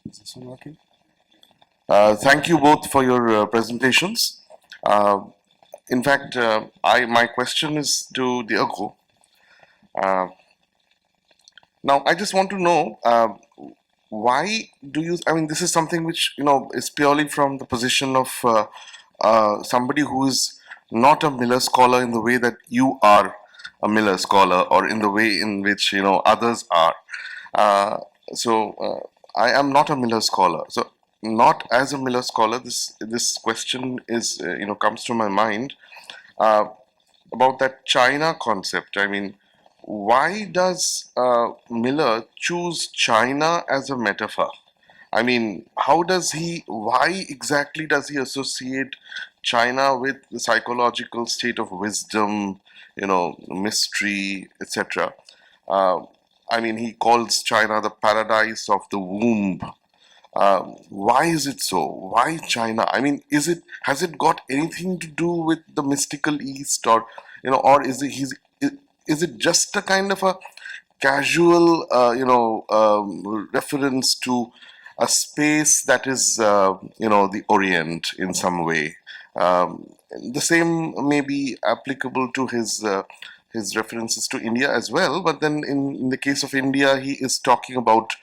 Is this one working? Thank you both for your presentations. In fact, my question is to Diego. Now, I just want to know why do you? I mean, this is something which is purely from the position of somebody who is not a Miller scholar in the way that you are a Miller scholar, or in the way in which others are. Uh, I am not a Miller scholar. So, not as a Miller scholar, this question is comes to my mind uh, about that China concept. I mean, why does Miller choose China as a metaphor? I mean, why exactly does he associate China with the psychological state of wisdom, mystery, etc.? Uh, I mean, he calls China the paradise of the womb. Why is it so? Why China? I mean, has it got anything to do with the mystical East, or is it just a kind of a casual, reference to a space that is, the Orient in some way? The same may be applicable to his references to India as well. But then, in the case of India, he is talking about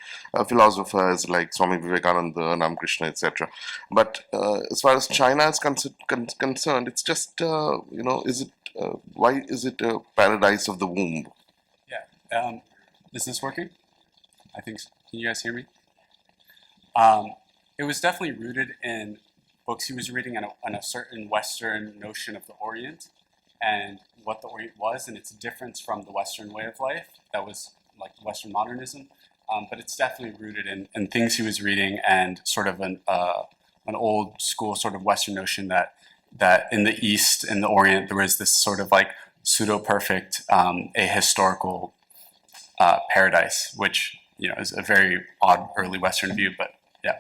philosophers like Swami Vivekananda, Ramakrishna, etc. But as far as China is concerned, it's just why is it a paradise of the womb? Yeah. Is this working? I think so. Can you guys hear me? It was definitely rooted in books he was reading on a certain Western notion of the Orient and what the Orient was, and its difference from the Western way of life that was like Western modernism. But it's definitely rooted in things he was reading and sort of an old school sort of Western notion that in the East, in the Orient, there was this sort of like pseudo-perfect ahistorical paradise, which is a very odd early Western view, but yeah.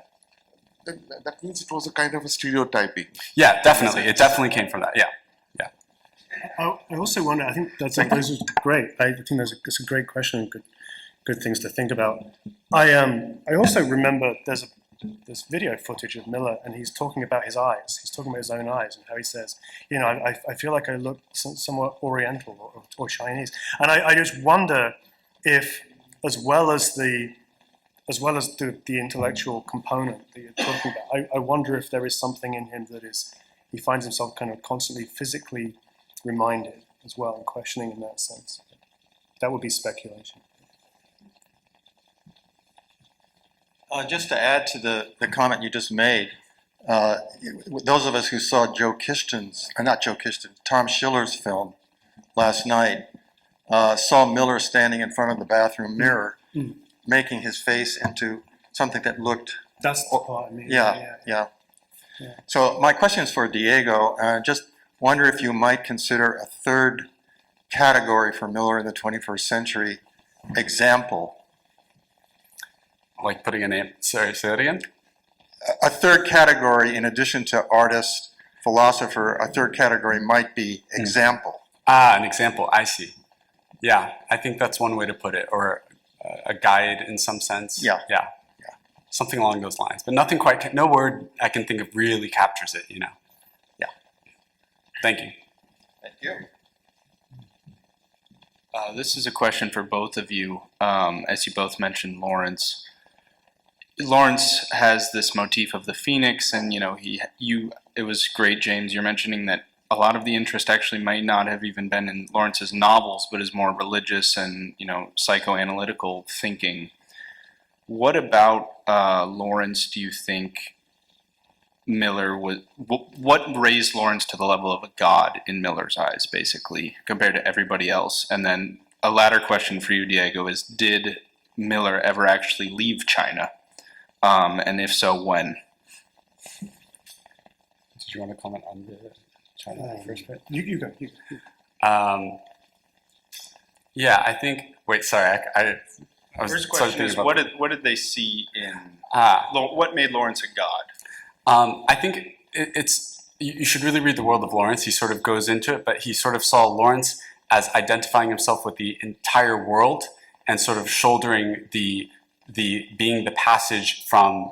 That means it was a kind of a stereotyping. Yeah, definitely. It definitely came from that. Yeah. I also wonder. I think those are great. I think that's a great question and good things to think about. I also remember there's video footage of Miller, and he's talking about his eyes. He's talking about his own eyes and how he says, I feel like I look somewhat Oriental or Chinese, and I just wonder if, as well as the intellectual component that you're talking about, I wonder if there is something in him that he finds himself kind of constantly physically reminded as well, and questioning in that sense. That would be speculation. Just to add to the comment you just made, those of us who saw Tom Schiller's film last night, saw Miller standing in front of the bathroom mirror, making his face into something that looked... That's the part I mean. Yeah. So my question is for Diego. Just wonder if you might consider a third category for Miller in the 21st century, example. Like putting a name. Sorry, say that again? A third category, in addition to artist, philosopher, a third category might be example. An example. I see. Yeah, I think that's one way to put it, or a guide in some sense. Yeah. Something along those lines, but no word I can think of really captures it, Yeah. Thank you. Thank you. This is a question for both of you. As you both mentioned, Lawrence. Lawrence has this motif of the phoenix, and it was great, James. You're mentioning that a lot of the interest actually might not have even been in Lawrence's novels, but is more religious and psychoanalytical thinking. What about Lawrence do you think Miller was? What raised Lawrence to the level of a god in Miller's eyes, basically, compared to everybody else? And then a latter question for you, Diego, is: did Miller ever actually leave China? And if so, when? Did you want to comment on the China first bit? You go. Yeah, I think. Wait, sorry. First question is: what did they see in? What made Lawrence a god? I think you should really read The World of Lawrence. He sort of goes into it, but he sort of saw Lawrence as identifying himself with the entire world and sort of shouldering the being the passage from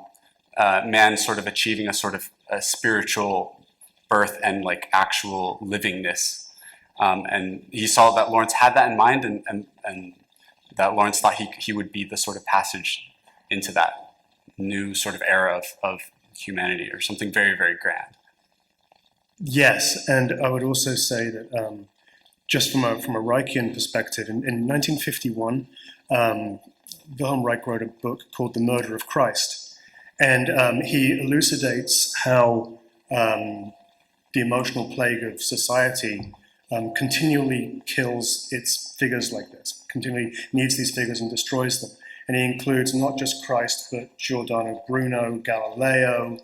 man sort of achieving a sort of a spiritual birth and like actual livingness. And he saw that Lawrence had that in mind, and that Lawrence thought he would be the sort of passage into that new sort of era of humanity, or something very, very grand. Yes, and I would also say that just from a Reichian perspective, in 1951, Wilhelm Reich wrote a book called The Murder of Christ, and he elucidates how the emotional plague of society continually kills its figures like this, continually needs these figures and destroys them. And he includes not just Christ, but Giordano Bruno, Galileo,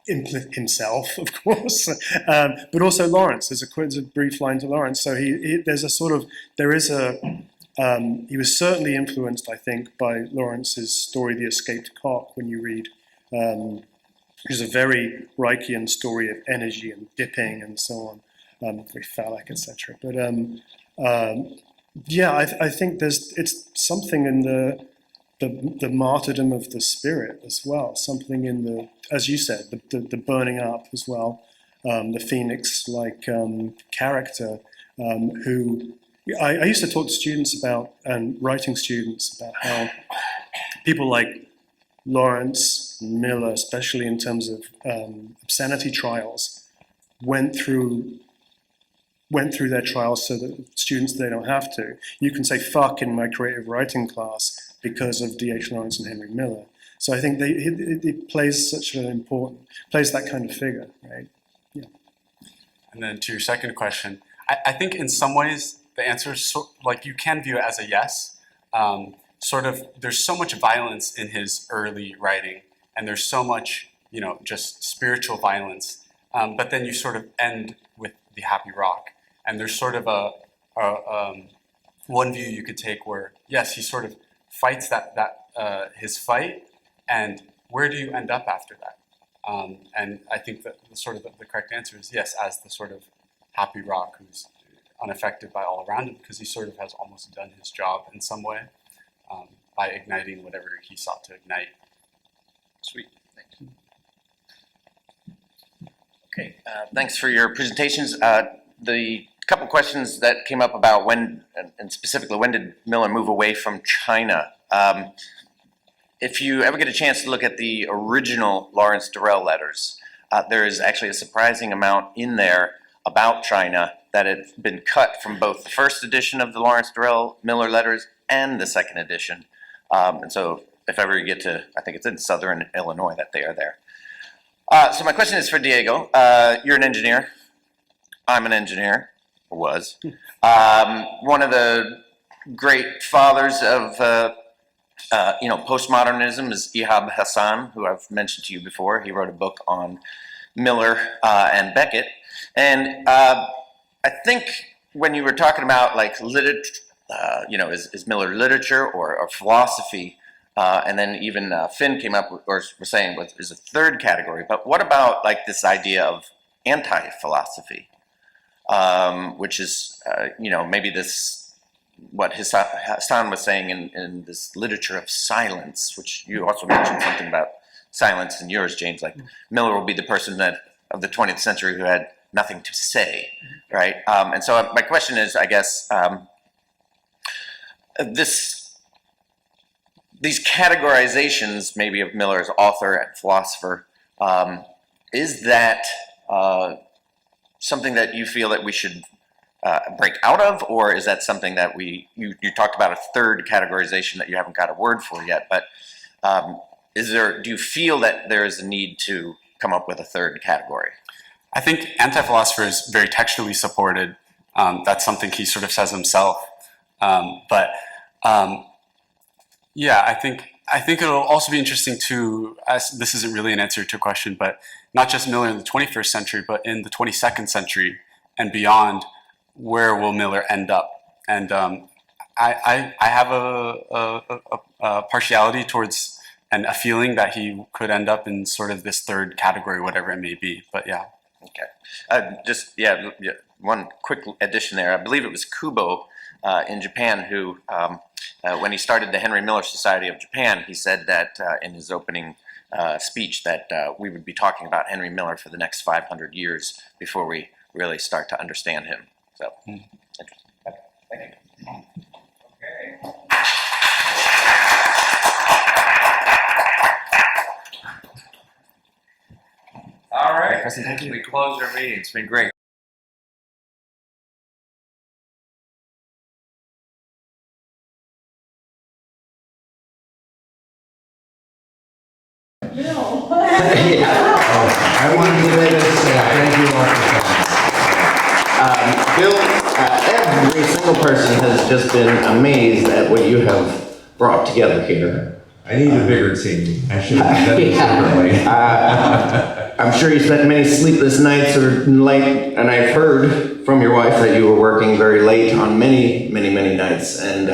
himself, of course, but also Lawrence. There's a brief line to Lawrence. So he was certainly influenced, I think, by Lawrence's story, The Escaped Cock, when you read, which is a very Reichian story of energy and dipping and so on, very phallic, etc. But yeah, I think it's something in the martyrdom of the spirit as well, something in the, as you said, the burning up as well, the phoenix-like character who, I used to talk to students about, and writing students about how people like Lawrence, Miller, especially in terms of obscenity trials, went through their trials so that students, they don't have to. You can say fuck in my creative writing class because of D.H. Lawrence and Henry Miller. So I think it plays plays that kind of figure, right? Yeah. And then to your second question, I think in some ways the answer is like you can view it as a yes. Sort of, there's so much violence in his early writing, and there's so much, just spiritual violence. But then you sort of end with The Happy Rock, and there's sort of a one view you could take where, yes, he sort of fights his fight, and where do you end up after that? And I think that the correct answer is yes, as the sort of happy rock who's unaffected by all around him, because he sort of has almost done his job in some way by igniting whatever he sought to ignite. Sweet, thanks. Okay, thanks for your presentations. The couple questions that came up about when, and specifically, when did Miller move away from China? If you ever get a chance to look at the original Lawrence Durrell letters, there is actually a surprising amount in there about China that had been cut from both the first edition of the Lawrence Durrell Miller letters and the second edition. And so if ever you get to, I think it's in southern Illinois that they are there. So my question is for Diego. You're an engineer. I'm an engineer, or was. One of the great fathers of postmodernism is Ihab Hassan, who I've mentioned to you before. He wrote a book on Miller and Beckett. And I think when you were talking about like literature, is Miller literature or philosophy? And then even Finn came up with, or was saying is a third category. But what about like this idea of anti-philosophy, which is maybe this, what Hassan was saying in this literature of silence, which you also mentioned something about silence in yours, James. Like Miller will be the person of the 20th century who had nothing to say, right? And so my question is, I guess, these categorizations maybe of Miller as author and philosopher, is that something that you feel that we should break out of, or is that something that you talked about a third categorization that you haven't got a word for yet, but do you feel that there is a need to come up with a third category? I think anti-philosopher is very textually supported. That's something he sort of says himself. Yeah, I think it'll also be interesting to, as this isn't really an answer to a question, but not just Miller in the 21st century, but in the 22nd century and beyond, where will Miller end up? And I have a partiality towards and a feeling that he could end up in sort of this third category, whatever it may be. But yeah. Okay. One quick addition there. I believe it was Kubo in Japan who when he started the Henry Miller Society of Japan, he said that in his opening speech that we would be talking about Henry Miller for the next 500 years before we really start to understand him. So, interesting. Thank you. Okay. All right, we close our meeting. It's been great. I wanted to let us say thank you all for coming. Bill, every single person has just been amazed at what you have brought together here. I need a bigger team. I should have done it differently. I'm sure you spent many sleepless nights or late, and I've heard from your wife that you were working very late on many nights. And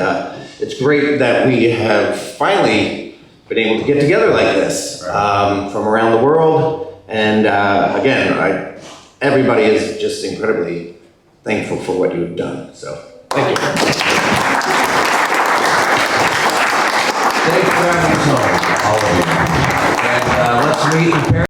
it's great that we have finally been able to get together like this from around the world. And again, everybody is just incredibly thankful for what you've done. So, thank you. Thanks for having us on, all of you. And let's meet in Paris.